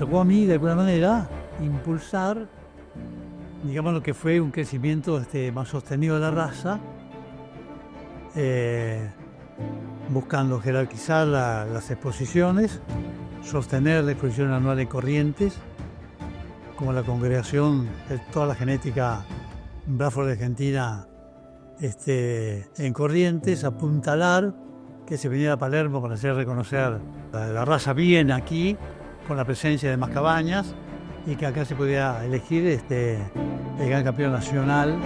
tocó a mí de alguna manera impulsar, digamos, lo que fue un crecimiento más sostenido de la raza, buscando jerarquizar las exposiciones, sostener la exposición anual de Corrientes, como la congregación de toda la genética Bradford de Argentina en Corrientes, apuntalar que se viniera a Palermo para hacer reconocer la raza bien aquí, con la presencia de más cabañas, y que acá se podía elegir el gran campeón nacional.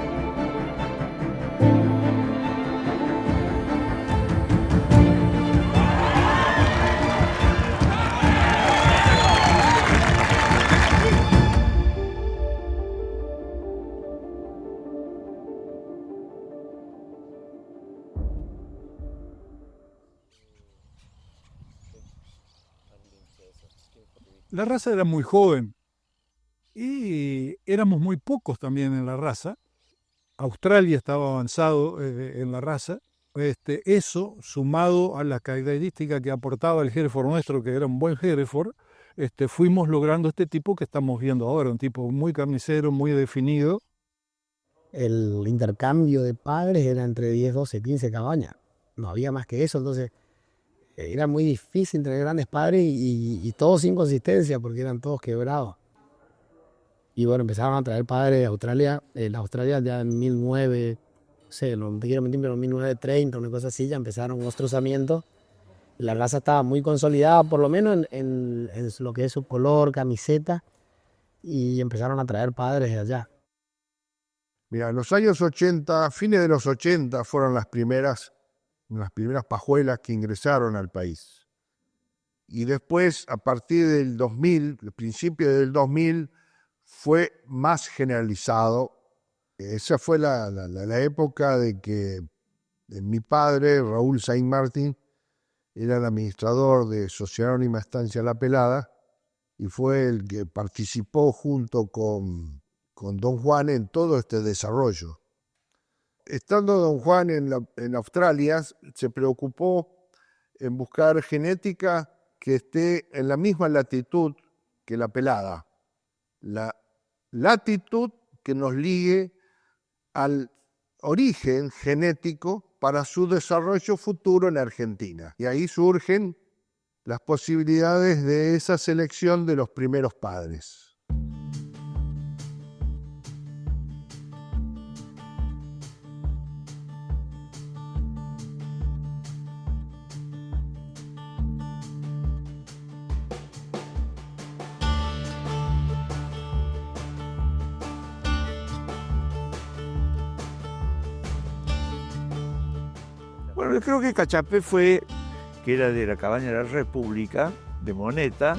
La raza era muy joven y éramos muy pocos también en la raza. Australia estaba avanzado en la raza. Eso, sumado a la característica que aportaba el Hereford nuestro, que era un buen Hereford, fuimos logrando este tipo que estamos viendo ahora, un tipo muy carnicero, muy definido. El intercambio de padres era entre 10, 12, 15 cabañas. No había más que eso, entonces era muy difícil tener grandes padres y todos sin consistencia porque eran todos quebrados. Y bueno, empezaron a traer padres de Australia. Australia ya en 1900, no sé, no te quiero mentir, pero en 1930, una cosa así, ya empezaron los trozamientos. La raza estaba muy consolidada, por lo menos en lo que es su color, camiseta, y empezaron a traer padres de allá. Mira, en los años 80, fines de los 80, fueron las primeras pajuelas que ingresaron al país. Y después, a partir del 2000, el principio del 2000, fue más generalizado. Esa fue la época de que mi padre, Raúl Saint-Martin, era el administrador de Sociedad Anónima Estancia La Pelada y fue el que participó junto con Don Juan en todo este desarrollo. Estando Don Juan en Australia, se preocupó en buscar genética que esté en la misma latitud que la pelada. La latitud que nos ligue al origen genético para su desarrollo futuro en Argentina. Y ahí surgen las posibilidades de esa selección de los primeros padres. Bueno, yo creo que Cachapé fue, que era de la cabaña de la República, de Moneta,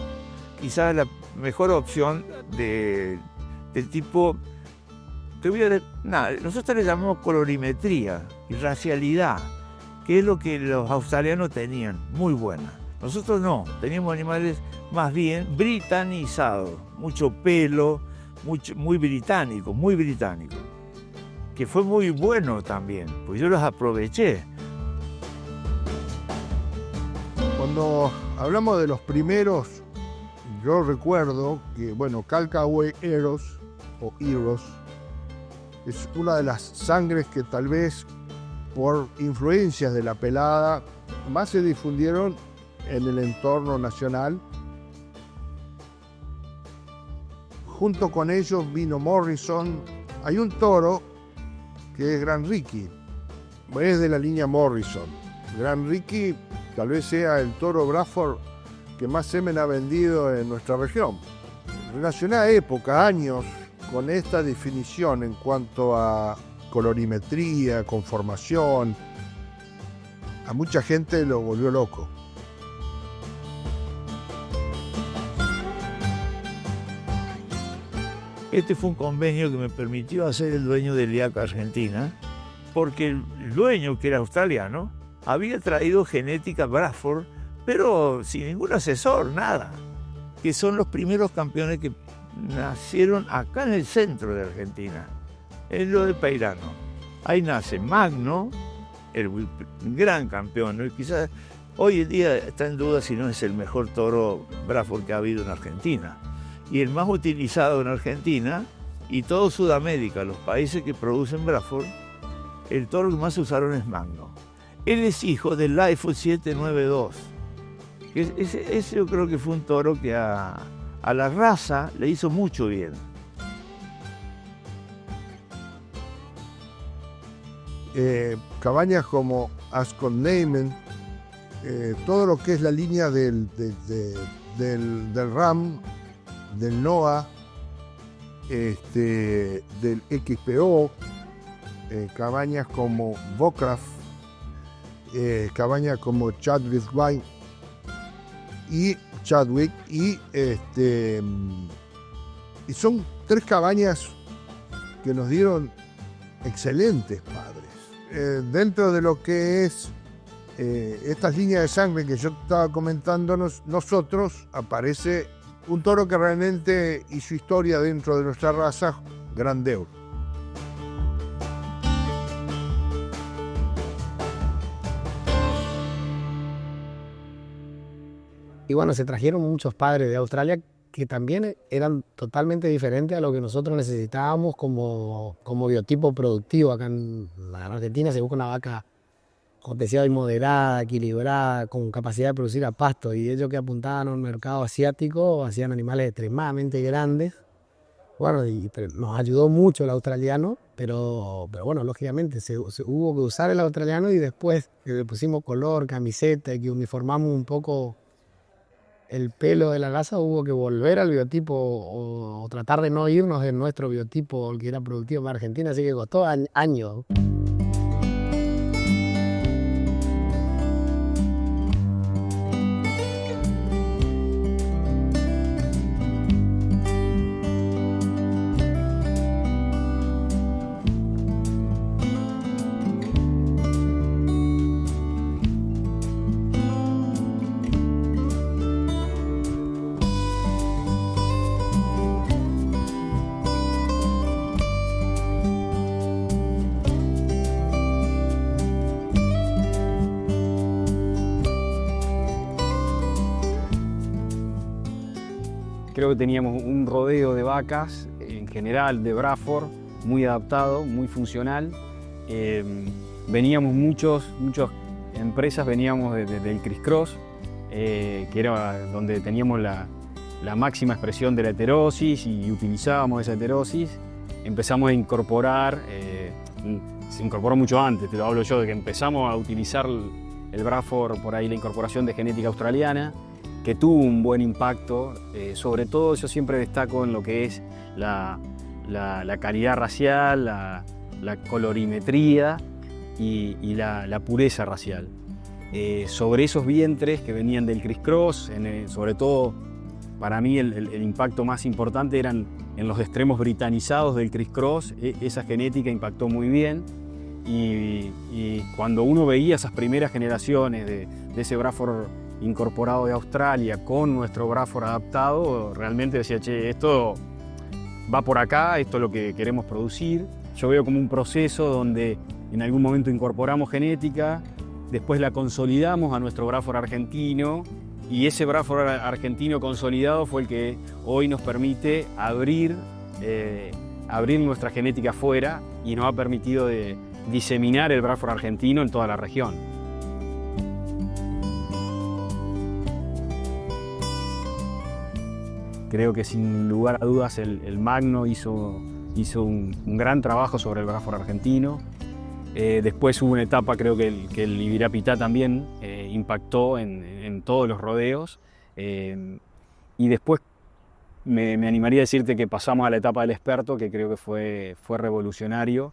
quizás la mejor opción del tipo, nosotros le llamamos colorimetría y racialidad, que es lo que los australianos tenían, muy buena. Nosotros no, teníamos animales más bien britanizados, mucho pelo, muy británico, que fue muy bueno también, pues yo los aproveché. Cuando hablamos de los primeros, yo recuerdo que, Calcaway Eros o Eros es una de las sangres que tal vez por influencias de la pelada más se difundieron en el entorno nacional. Junto con ellos vino Morrison. Hay un toro que es Gran Ricky, es de la línea Morrison. Gran Ricky tal vez sea el toro Bradford que más semen ha vendido en nuestra región. Relacioné a época, años, con esta definición en cuanto a colorimetría, conformación. A mucha gente lo volvió loco. Este fue un convenio que me permitió ser el dueño del IAC Argentina, porque el dueño, que era australiano, había traído genética Bradford, pero sin ningún asesor, nada. Que son los primeros campeones que nacieron acá en el centro de Argentina, en lo de Peirano. Ahí nace Magno, el gran campeón, ¿no? Y quizás Hoy en día está en duda si no es el mejor toro Braford que ha habido en Argentina. Y el más utilizado en Argentina y todo Sudamérica, los países que producen Braford, el toro que más usaron es Magno. Él es hijo del Lightfoot 792. Ese yo creo que fue un toro que a la raza le hizo mucho bien. Cabañas como Ascot Neymen, todo lo que es la línea del RAM, del NOA, del XPO, cabañas como Bocraft, cabañas como Chadwick y son 3 cabañas que nos dieron excelentes padres. Dentro de lo que es estas líneas de sangre que yo estaba comentando, nosotros aparece un toro que realmente hizo historia dentro de nuestra raza, Grandeur. Y bueno, se trajeron muchos padres de Australia que también eran totalmente diferentes a lo que nosotros necesitábamos como biotipo productivo. Acá en la Argentina se busca una vaca cortesía y moderada, equilibrada, con capacidad de producir a pasto, y ellos que apuntaban a un mercado asiático hacían animales extremadamente grandes. Bueno, nos ayudó mucho el australiano, pero bueno, lógicamente se hubo que usar el australiano, y después que le pusimos color, camiseta y que uniformamos un poco el pelo de la raza, hubo que volver al biotipo o tratar de no irnos de nuestro biotipo, el que era productivo en Argentina, así que costó años. Creo que teníamos un rodeo de vacas, en general de Braford, muy adaptado, muy funcional. Veníamos muchas empresas, veníamos del criss-cross, que era donde teníamos la máxima expresión de la heterosis y utilizábamos esa heterosis. Empezamos a incorporar, se incorporó mucho antes, te lo hablo yo, de que empezamos a utilizar el Braford, por ahí la incorporación de genética australiana, que tuvo un buen impacto. Sobre todo yo siempre destaco en lo que es la calidad racial, la colorimetría y la pureza racial. Sobre esos vientres que venían del criss-cross, sobre todo para mí el impacto más importante eran en los extremos britanizados del criss-cross. Esa genética impactó muy bien, y cuando uno veía esas primeras generaciones de ese Braford incorporado de Australia con nuestro Braford adaptado, realmente decía, che, esto va por acá, esto es lo que queremos producir. Yo veo como un proceso donde en algún momento incorporamos genética, después la consolidamos a nuestro Braford argentino, y ese Braford argentino consolidado fue el que hoy nos permite abrir nuestra genética afuera, y nos ha permitido diseminar el Braford argentino en toda la región. Creo que sin lugar a dudas el Magno hizo un gran trabajo sobre el Braford argentino. Después hubo una etapa, creo que el Ibirapitá también impactó en todos los rodeos. Y después me animaría a decirte que pasamos a la etapa del experto, que creo que fue revolucionario,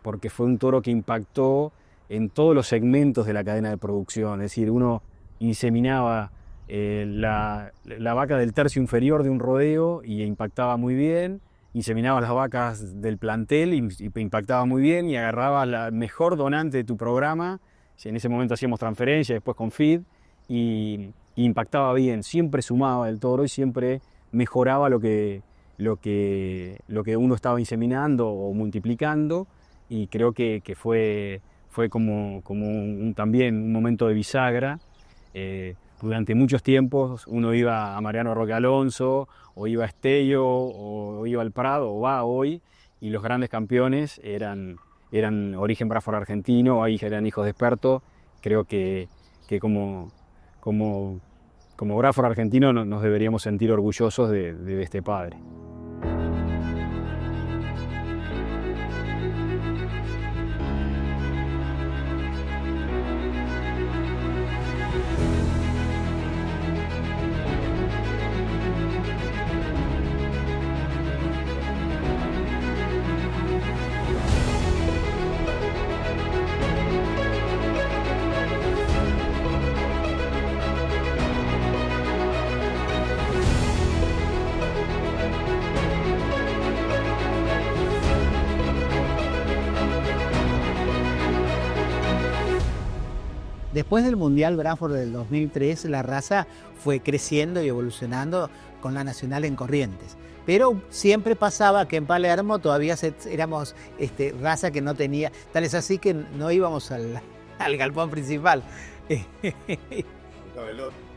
porque fue un toro que impactó en todos los segmentos de la cadena de producción. Es decir, uno inseminaba la vaca del tercio inferior de un rodeo y impactaba muy bien, inseminabas las vacas del plantel y impactaba muy bien, y agarrabas la mejor donante de tu programa, en ese momento hacíamos transferencia, después con feed, y impactaba bien, siempre sumaba el toro y siempre mejoraba lo que uno estaba inseminando o multiplicando, y creo que fue como también un momento de bisagra Durante muchos tiempos uno iba a Mariano Roque Alonso, o iba a Estello, o iba al Prado, o va hoy, y los grandes campeones eran origen Braford argentino, ahí eran hijos de Esperto. Creo que como Braford argentino nos deberíamos sentir orgullosos de este padre. Después del Mundial Braford del 2003, la raza fue creciendo y evolucionando con la nacional en Corrientes. Pero siempre pasaba que en Palermo todavía éramos raza que no tenía, tal es así que no íbamos al galpón principal.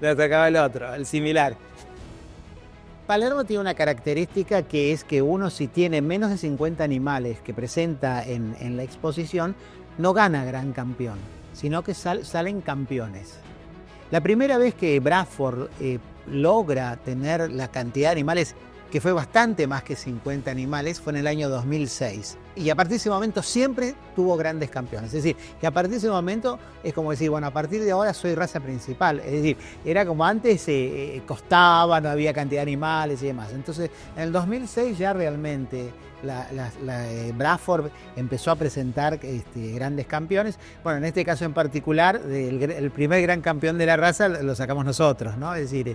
Nos tocaba el otro, el similar. Palermo tiene una característica que es que uno, si tiene menos de 50 animales que presenta en la exposición, no gana gran campeón, sino que salen campeones. La primera vez que Braford logra tener la cantidad de animales, que fue bastante más que 50 animales, fue en el año 2006. Y a partir de ese momento siempre tuvo grandes campeones. Es decir, que a partir de ese momento es como decir, bueno, a partir de ahora soy raza principal. Es decir, era como antes, costaba, no había cantidad de animales y demás. Entonces, en el 2006 ya realmente Braford empezó a presentar grandes campeones. Bueno, en este caso en particular, el primer gran campeón de la raza lo sacamos nosotros, ¿no? Es decir,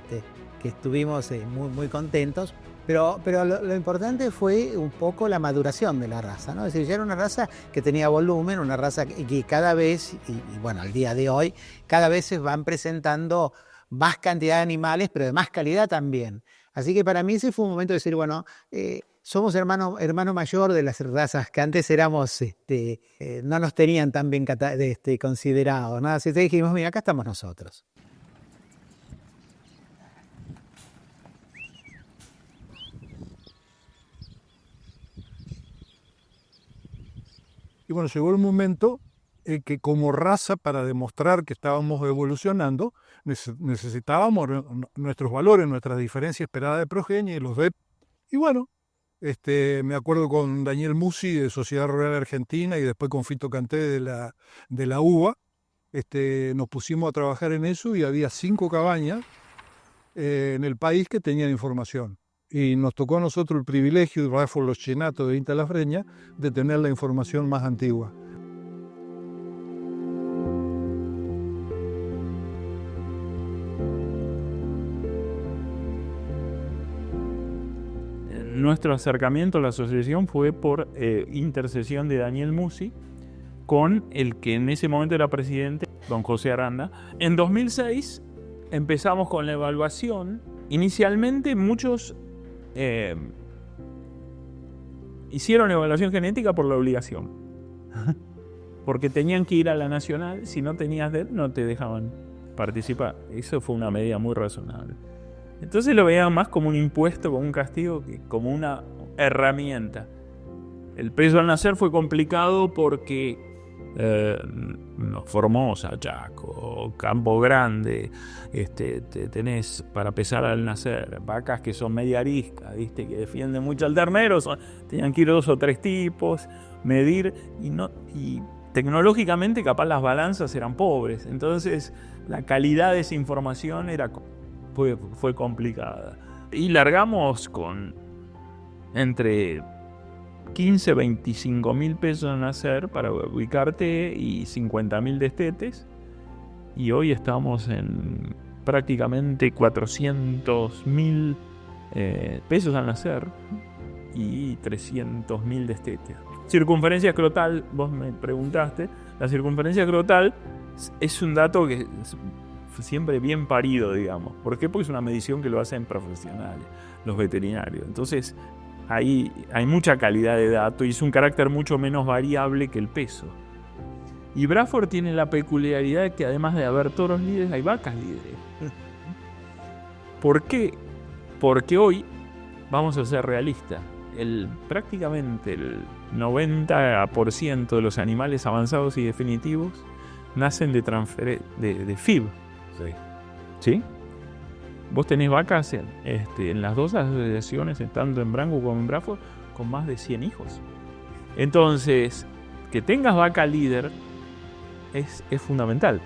que estuvimos muy, muy contentos. Pero lo importante fue un poco la maduración de la raza, ¿no? Es decir, ya era una raza que tenía volumen, una raza que cada vez, y bueno, al día de hoy, cada vez se van presentando más cantidad de animales, pero de más calidad también. Así que para mí ese fue un momento de decir, bueno, somos hermano mayor de las razas que antes éramos, no nos tenían tan bien considerados, ¿no? Así que dijimos, mira, acá estamos nosotros. Y bueno, llegó el momento en que como raza, para demostrar que estábamos evolucionando, necesitábamos nuestros valores, nuestra diferencia esperada de progenie, los VEP. Y bueno, me acuerdo con Daniel Musi de Sociedad Rural Argentina y después con Fito Canté de la UBA, nos pusimos a trabajar en eso y había 5 cabañas en el país que tenían información. Y nos tocó a nosotros el privilegio, de Braford Los Chenatos de Inta La Freña, de tener la información más antigua. Nuestro acercamiento a la asociación fue por intercesión de Daniel Musi con el que en ese momento era presidente, don José Aranda. En 2006 empezamos con la evaluación. Inicialmente muchos hicieron evaluación genética por la obligación, porque tenían que ir a la nacional. Si no tenías DET no te dejaban participar. Eso fue una medida muy razonable. Entonces lo veían más como un impuesto, como un castigo, que como una herramienta. El peso al nacer fue complicado porque Formosa, Chaco, Campo Grande, tenés para pesar al nacer vacas que son media arisca, ¿viste? Que defienden mucho al ternero, tenían que ir 2 o 3 tipos, medir, y tecnológicamente capaz las balanzas eran pobres, entonces la calidad de esa información fue complicada. Y largamos con entre 15, 25 mil pesos a nacer para ubicarte y 50 mil destetes. Y hoy estamos en prácticamente 400 mil pesos al nacer y 300 mil destetes. Circunferencia escrotal, vos me preguntaste. La circunferencia escrotal es un dato que es siempre bien parido, digamos. ¿Por qué? Porque es una medición que lo hacen profesionales, los veterinarios. Entonces, hay mucha calidad de dato y es un carácter mucho menos variable que el peso. Y Bradford tiene la peculiaridad de que además de haber toros líderes, hay vacas líderes. ¿Por qué? Porque hoy, vamos a ser realistas, prácticamente el 90% de los animales avanzados y definitivos nacen de FIV. ¿Sí? Vos tenés vacas en las dos asociaciones, tanto en Branco como en Bradford, con más de 100 hijos. Entonces, que tengas vaca líder es fundamental.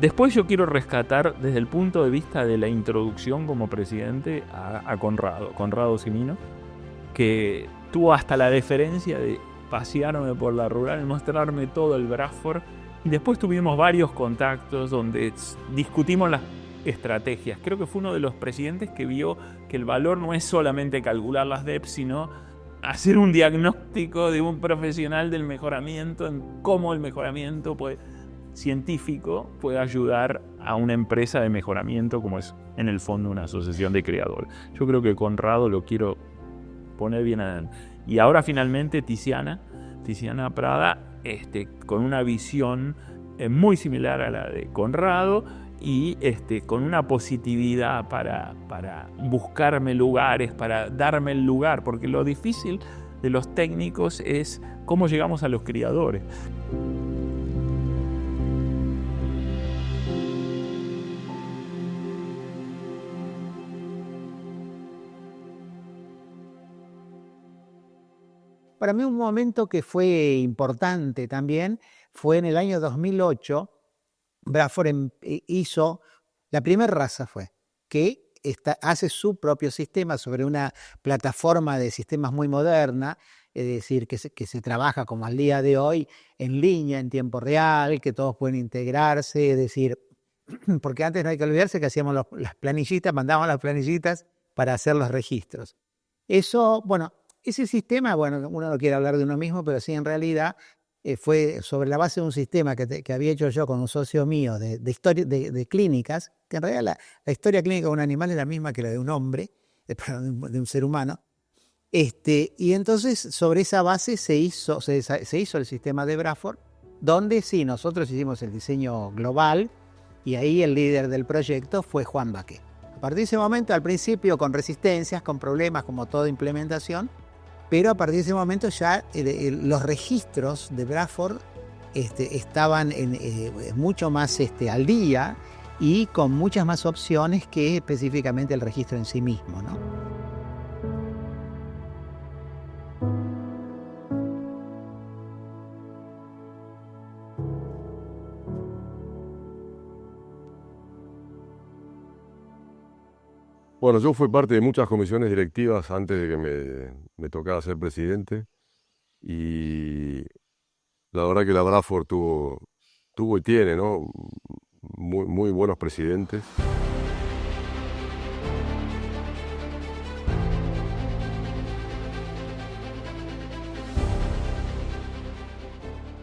Después yo quiero rescatar desde el punto de vista de la introducción como presidente a Conrado Cimino, que tuvo hasta la deferencia de pasearme por la rural, mostrarme todo el Bradford. Y después tuvimos varios contactos donde discutimos las estrategias. Creo que fue uno de los presidentes que vio que el valor no es solamente calcular las DEPs, sino hacer un diagnóstico de un profesional del mejoramiento, en cómo el mejoramiento científico puede ayudar a una empresa de mejoramiento como es en el fondo una asociación de criadores. Yo creo que Conrado lo quiero poner bien adelante. Y ahora finalmente Tiziana Prada, con una visión muy similar a la de Conrado y con una positividad para buscarme lugares, para darme el lugar, porque lo difícil de los técnicos es cómo llegamos a los criadores. Para mí un momento que fue importante también fue en el año 2008. Bradford hizo, la primera raza que hace su propio sistema sobre una plataforma de sistemas muy moderna, es decir, que se trabaja como al día de hoy en línea, en tiempo real, que todos pueden integrarse, es decir, porque antes no hay que olvidarse que hacíamos las planillitas, mandábamos las planillitas para hacer los registros. Eso, bueno, ese sistema, bueno, uno no quiere hablar de uno mismo, pero sí en realidad fue sobre la base de un sistema que había hecho yo con un socio mío de clínicas, que en realidad la historia clínica de un animal es la misma que la de un hombre, de un ser humano. Y entonces sobre esa base se hizo el sistema de Bradford, donde sí, nosotros hicimos el diseño global y ahí el líder del proyecto fue Juan Baqué. A partir de ese momento, al principio con resistencias, con problemas como toda implementación, pero a partir de ese momento ya los registros de Bradford estaban mucho más al día y con muchas más opciones que específicamente el registro en sí mismo, ¿no? Bueno, yo fui parte de muchas comisiones directivas antes de que me tocara ser presidente y la verdad que la Bradford tuvo y tiene, ¿no? Muy buenos presidentes.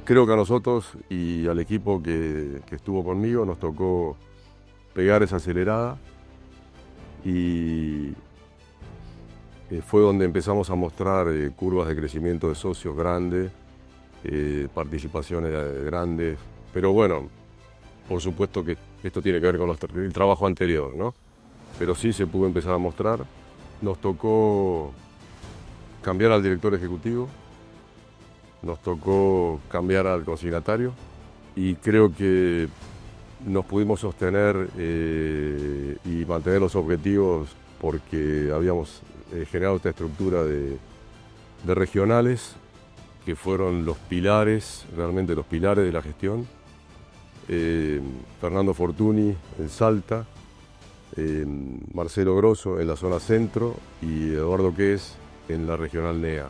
Creo que a nosotros y al equipo que estuvo conmigo nos tocó pegar esa acelerada. Y fue donde empezamos a mostrar curvas de crecimiento de socios grandes, participaciones grandes. Pero bueno, por supuesto que esto tiene que ver con el trabajo anterior, ¿no? Pero sí se pudo empezar a mostrar. Nos tocó cambiar al director ejecutivo, nos tocó cambiar al consignatario y creo que nos pudimos sostener y mantener los objetivos porque habíamos generado esta estructura de regionales que fueron los pilares, realmente los pilares de la gestión. Fernando Fortuny en Salta, Marcelo Grosso en la zona centro y Eduardo Quez en la regional NEA.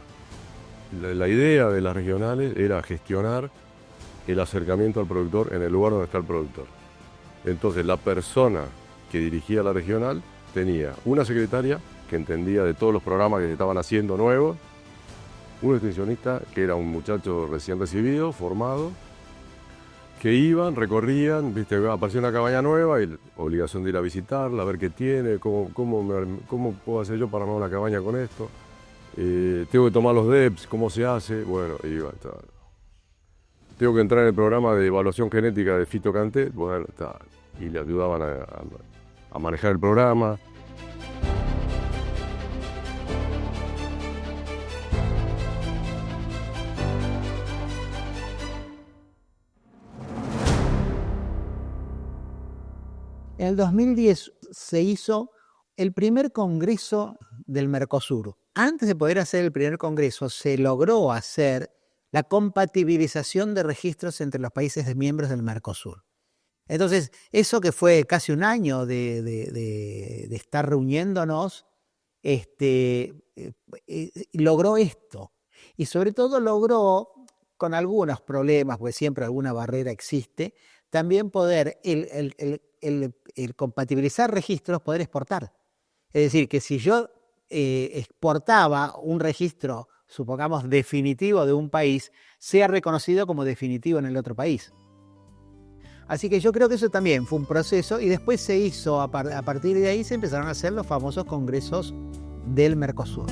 La idea de las regionales era gestionar el acercamiento al productor en el lugar donde está el productor. Entonces la persona que dirigía la regional tenía una secretaria que entendía de todos los programas que se estaban haciendo nuevos, un extensionista que era un muchacho recién recibido, formado, que iban, recorrían, viste, aparecía una cabaña nueva y obligación de ir a visitarla, a ver qué tiene, cómo puedo hacer yo para armar una cabaña con esto. Tengo que tomar los DEPS, cómo se hace, bueno, iba, tal. Tengo que entrar en el programa de evaluación genética de Fito Cantet, bueno, tal. Y le ayudaban a manejar el programa. En el 2010 se hizo el primer congreso del Mercosur. Antes de poder hacer el primer congreso, se logró hacer la compatibilización de registros entre los países miembros del Mercosur. Entonces, eso que fue casi un año de estar reuniéndonos, logró esto. Y sobre todo logró, con algunos problemas, pues siempre alguna barrera existe, también poder el compatibilizar registros, poder exportar. Es decir, que si yo exportaba un registro, supongamos, definitivo de un país, sea reconocido como definitivo en el otro país. Así que yo creo que eso también fue un proceso y después se hizo, a partir de ahí se empezaron a hacer los famosos congresos del Mercosur.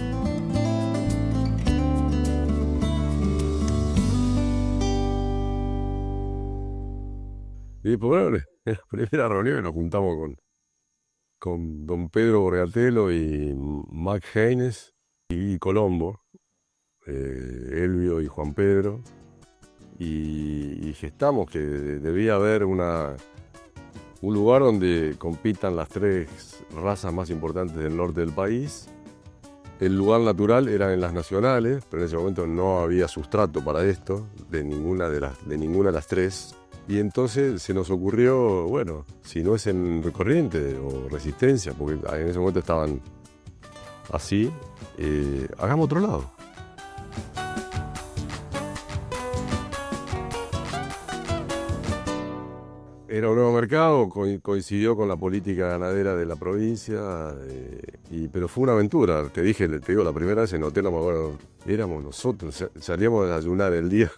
Y después, bueno, en la primera reunión nos juntamos con don Pedro Borgatello y Mac Haynes y Colombo, Elvio y Juan Pedro, y gestamos que debía haber un lugar donde compitan las 3 razas más importantes del norte del país. El lugar natural era en las nacionales, pero en ese momento no había sustrato para esto, de ninguna de las 3. Y entonces se nos ocurrió, bueno, si no es en Corrientes o Resistencia, porque en ese momento estaban así, hagamos otro lado. Era un nuevo mercado, coincidió con la política ganadera de la provincia, pero fue una aventura. Te digo, la primera vez en hotel, bueno, éramos nosotros, salíamos a desayunar el día.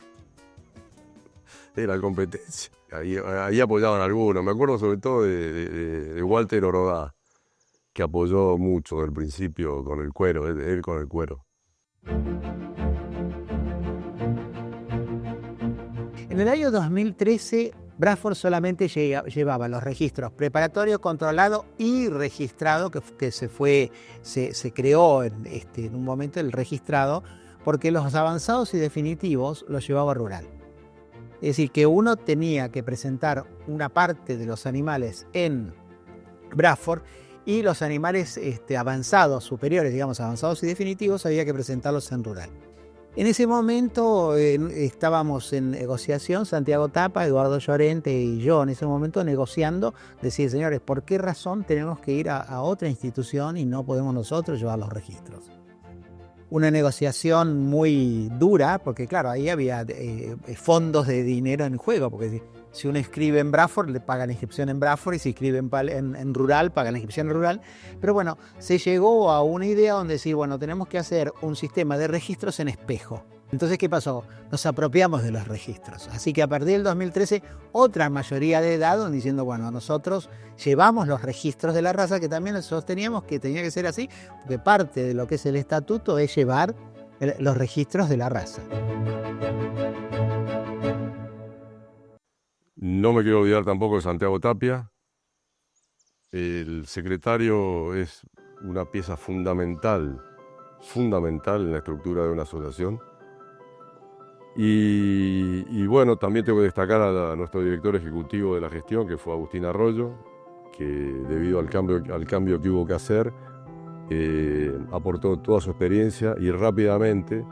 Era competencia. Ahí apoyaban algunos. Me acuerdo sobre todo de Walter Orodá, que apoyó mucho desde el principio con el cuero, él con el cuero. En el año 2013, Bradford solamente llevaba los registros preparatorio, controlado y registrado, que se creó en un momento el registrado, porque los avanzados y definitivos los llevaba rural. Es decir, que uno tenía que presentar una parte de los animales en Bradford y los animales avanzados, superiores, digamos, avanzados y definitivos, había que presentarlos en rural. En ese momento estábamos en negociación, Santiago Tapa, Eduardo Llorente y yo en ese momento negociando, decir, señores, ¿por qué razón tenemos que ir a otra institución y no podemos nosotros llevar los registros? Una negociación muy dura, porque claro, ahí había fondos de dinero en juego, porque si uno inscribe en Bradford, le pagan la inscripción en Bradford, y si inscribe en rural, pagan la inscripción en rural. Pero bueno, se llegó a una idea donde decir, bueno, tenemos que hacer un sistema de registros en espejo. Entonces, ¿qué pasó? Nos apropiamos de los registros. Así que a partir del 2013, otra mayoría de edad diciendo, bueno, nosotros llevamos los registros de la raza, que también sosteníamos que tenía que ser así, porque parte de lo que es el estatuto es llevar los registros de la raza. No me quiero olvidar tampoco de Santiago Tapia. El secretario es una pieza fundamental en la estructura de una asociación. Y bueno, también tengo que destacar a nuestro director ejecutivo de la gestión, que fue Agustín Arroyo, que debido al cambio que hubo que hacer, aportó toda su experiencia y rápidamente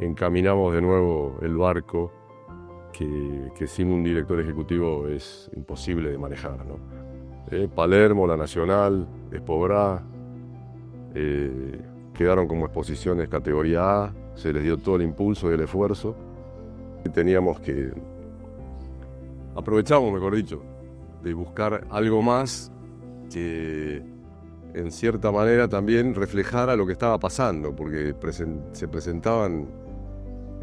encaminamos de nuevo el barco, que sin un director ejecutivo es imposible de manejar, ¿no? Palermo, La Nacional, Espobrá, quedaron como exposiciones categoría A, se les dio todo el impulso y el esfuerzo. Teníamos que, aprovechamos, mejor dicho, de buscar algo más que en cierta manera también reflejara lo que estaba pasando, porque se presentaban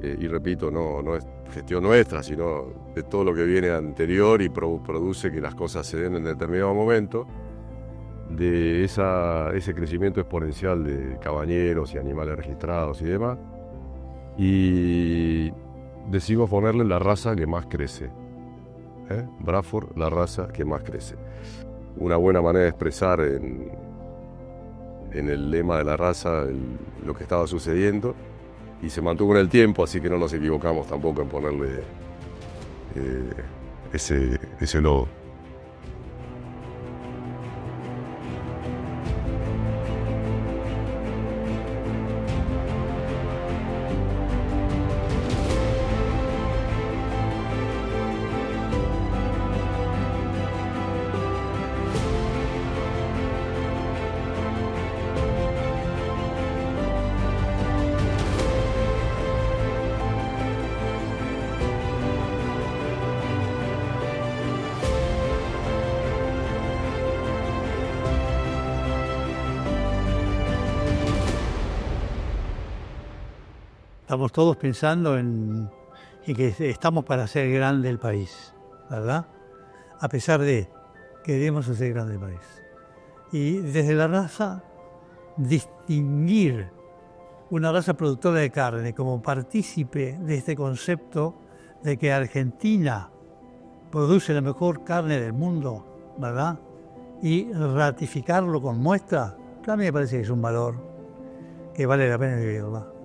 y repito, no es gestión nuestra, sino de todo lo que viene anterior y produce que las cosas se den en determinado momento, de ese crecimiento exponencial de cabañeros y animales registrados y demás, y decidimos ponerle la raza que más crece. Braford, la raza que más crece. Una buena manera de expresar en el lema de la raza lo que estaba sucediendo, y se mantuvo en el tiempo, así que no nos equivocamos tampoco en ponerle ese logo. Estamos todos pensando en que estamos para hacer grande el país, ¿verdad? A pesar de que queremos hacer grande el país. Y desde la raza, distinguir una raza productora de carne como partícipe de este concepto de que Argentina produce la mejor carne del mundo, ¿verdad? Y ratificarlo con muestra, a mí me parece que es un valor que vale la pena vivirlo.